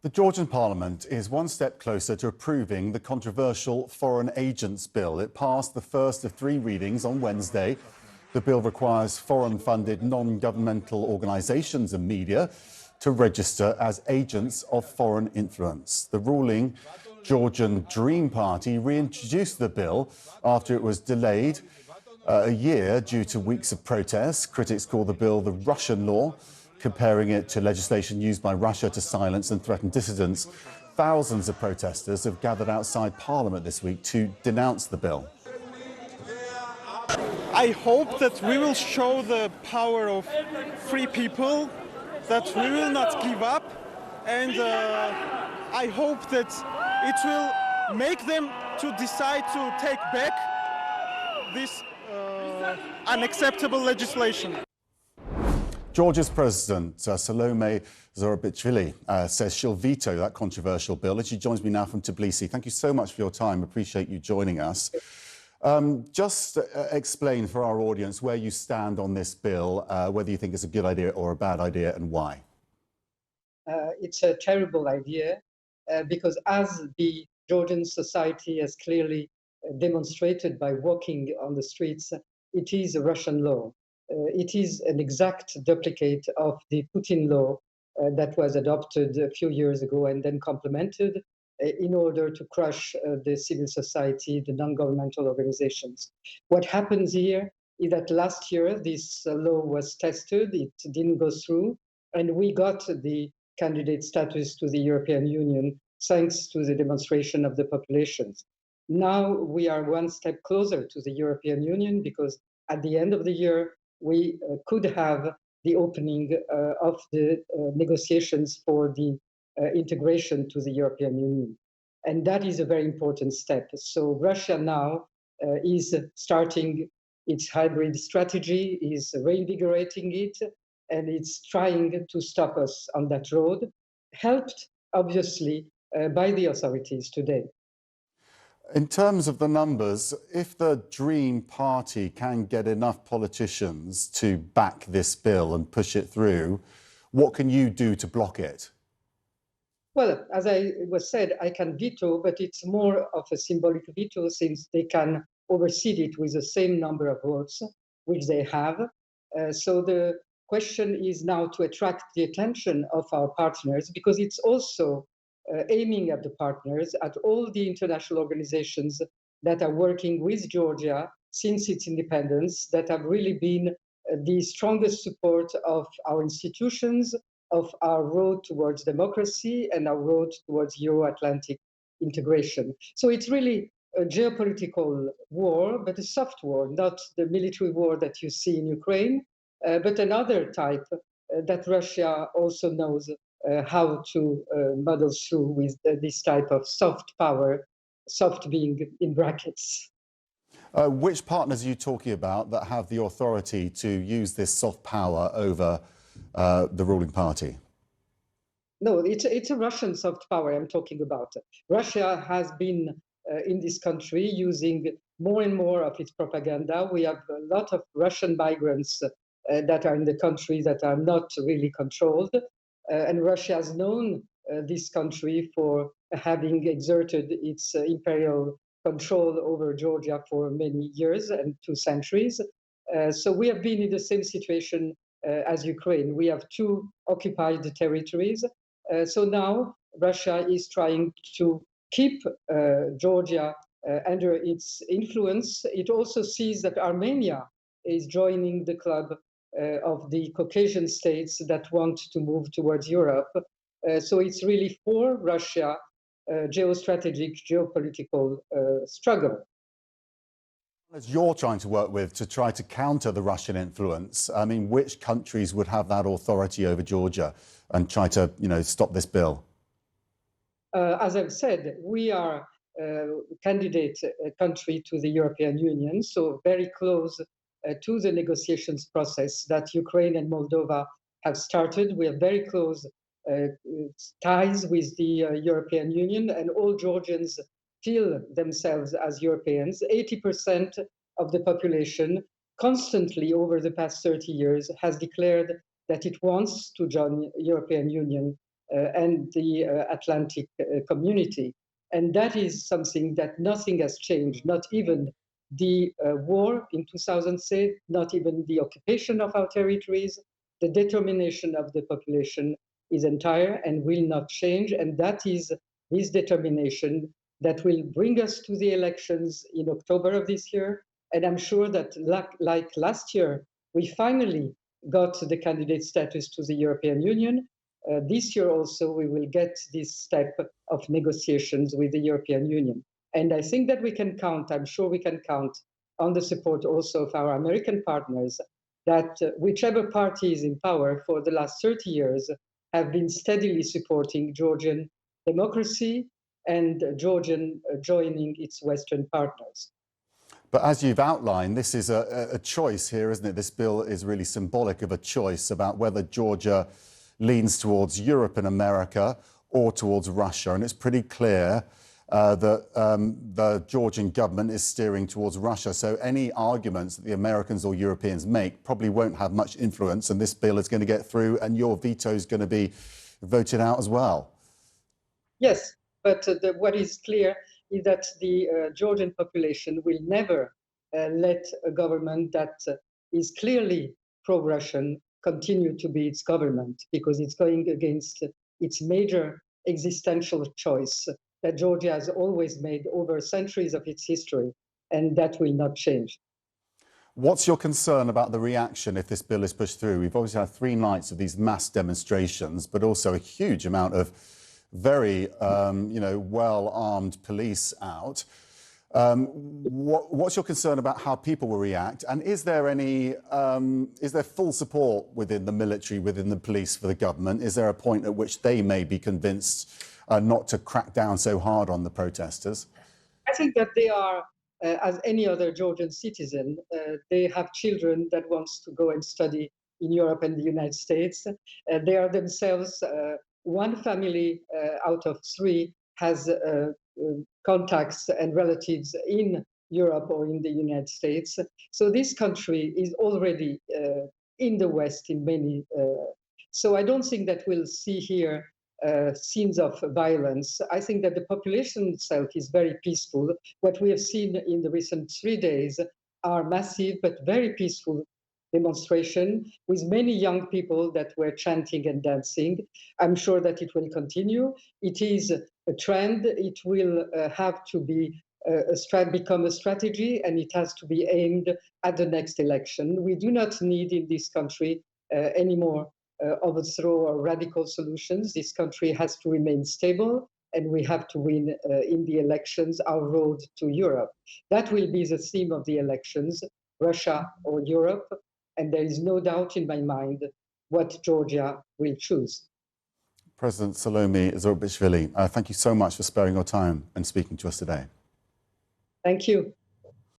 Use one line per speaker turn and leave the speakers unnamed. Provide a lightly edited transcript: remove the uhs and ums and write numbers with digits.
The Georgian parliament is one step closer to approving the controversial Foreign Agents Bill. It passed the first of three readings on Wednesday. The bill requires foreign-funded non-governmental organisations and media to register as agents of foreign influence. The ruling Georgian Dream Party reintroduced the bill after it was delayed a year due to weeks of protests. Critics call the bill the Russian law, comparing it to legislation used by Russia to silence and threaten dissidents. Thousands of protesters have gathered outside Parliament this week to denounce the bill.
I hope that we will show the power of free people, that we will not give up, and I hope that it will make them to decide to take back this unacceptable legislation.
Georgia's President Salome Zurabichvili says she'll veto that controversial bill, and she joins me now from Tbilisi. Thank you so much for your time. Appreciate you joining us. Just explain for our audience where you stand on this bill, whether you think it's a good idea or a bad idea, and why.
It's a terrible idea because, as the Georgian society has clearly demonstrated by walking on the streets, it is a Russian law. It is an exact duplicate of the Putin law that was adopted a few years ago and then complemented in order to crush the civil society, the non-governmental organizations. What happens here is that last year this law was tested, it didn't go through, and we got the candidate status to the European Union thanks to the demonstration of the populations. Now we are one step closer to the European Union because at the end of the year, we could have the opening of the negotiations for the integration to the European Union. And that is a very important step. So Russia now is starting its hybrid strategy, is reinvigorating it, and it's trying to stop us on that road, helped obviously by the authorities today.
In terms of the numbers, if the Dream Party can get enough politicians to back this bill and push it through, what can you do to block it?
Well, as I was said, I can veto, but it's more of a symbolic veto since they can oversee it with the same number of votes, which they have. So the question is now to attract the attention of our partners, because it's also aiming at the partners, at all the international organizations that are working with Georgia since its independence, that have really been the strongest support of our institutions, of our road towards democracy and our road towards Euro-Atlantic integration. So it's really a geopolitical war, but a soft war, not the military war that you see in Ukraine, but another type that Russia also knows how to muddle through with this type of soft power, soft being in brackets.
Which partners are you talking about that have the authority to use this soft power over the ruling party?
No, it's a Russian soft power I'm talking about. Russia has been in this country using more and more of its propaganda. We have a lot of Russian migrants that are in the country that are not really controlled. And Russia has known this country for having exerted its imperial control over Georgia for many years and 2 centuries. So we have been in the same situation as Ukraine. We have 2 occupied territories. So now Russia is trying to keep Georgia under its influence. It also sees that Armenia is joining the club of the Caucasian states that want to move towards Europe. So it's really for Russia geostrategic, geopolitical struggle.
As you're trying to work with to try to counter the Russian influence, I mean, which countries would have that authority over Georgia and try to, stop this bill?
As I've said, we are a candidate country to the European Union, so very close to the negotiations process that Ukraine and Moldova have started. We have very close ties with the European Union, and all Georgians feel themselves as Europeans. 80% of the population constantly over the past 30 years has declared that it wants to join the European Union and the Atlantic community. And that is something that nothing has changed, not even the war in 2006, not even the occupation of our territories. The determination of the population is entire and will not change. And that is this determination that will bring us to the elections in October of this year. And I'm sure that like last year, we finally got the candidate status to the European Union. This year also, we will get this step of negotiations with the European Union. And I think that we can count, I'm sure we can count on the support also of our American partners, that whichever party is in power for the last 30 years have been steadily supporting Georgian democracy and Georgian joining its Western partners.
But as you've outlined, this is a choice here, isn't it? This bill is really symbolic of a choice about whether Georgia leans towards Europe and America or towards Russia. And it's pretty clear that the Georgian government is steering towards Russia. So any arguments that the Americans or Europeans make probably won't have much influence, and this bill is going to get through and your veto is going to be voted out as well.
Yes, but what is clear is that the Georgian population will never let a government that is clearly pro-Russian continue to be its government, because it's going against its major existential choice that Georgia has always made over centuries of its history, and that will not change.
What's your concern about the reaction if this bill is pushed through? We've obviously had 3 nights of these mass demonstrations, but also a huge amount of very, well-armed police out. What's your concern about how people will react? And is there full support within the military, within the police for the government? Is there a point at which they may be convinced not to crack down so hard on the protesters?
I think that they are, as any other Georgian citizen, they have children that wants to go and study in Europe and the United States. They are themselves, one family out of 3 has contacts and relatives in Europe or in the United States. So this country is already in the West in many. So I don't think that we'll see here scenes of violence. I think that the population itself is very peaceful. What we have seen in the recent 3 days are massive but very peaceful demonstration with many young people that were chanting and dancing. I'm sure that it will continue. It is a trend. It will have to be become a strategy, and it has to be aimed at the next election. We do not need in this country any more overthrow or radical solutions. This country has to remain stable, and we have to win in the elections our road to Europe. That will be the theme of the elections, Russia or Europe, and there is no doubt in my mind what Georgia will choose.
President Salome Zurabishvili, thank you so much for sparing your time and speaking to us today.
Thank you.